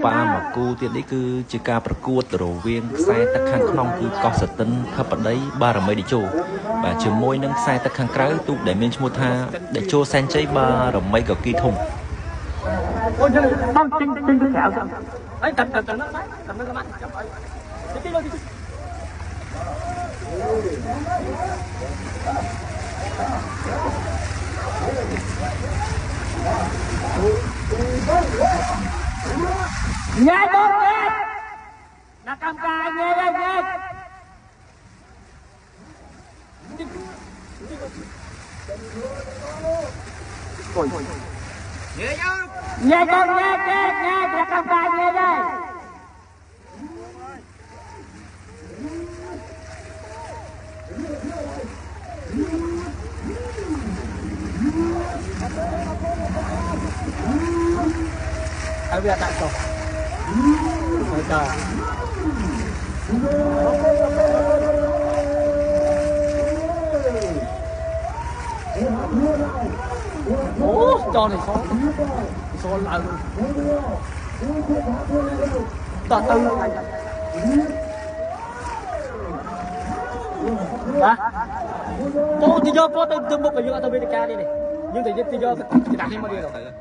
ba mà cô tiện đấy cứ chỉ caประกวด rồi viên xe tắc khang không cứ có sự tin thấp ở đấy ba rồi mới đi chỗ và chiều môi nâng xe tắc khang cái tụ để mình mua tha để cho sen cháy ba rồi mấy cái kỳ thùng ôi băng tinh tinh cái kẹo ấy cầm nó các bạn nghe tốt nghe là cầm cà nghe đây nghe nghe con nghe là cầm cà nghe đây ai biết tại sao ôi trời ố cho này số lại từ từ hả cô thì do cô từ một cái tôi biết ca đi này nhưng thì do đặt thêm một điều rồi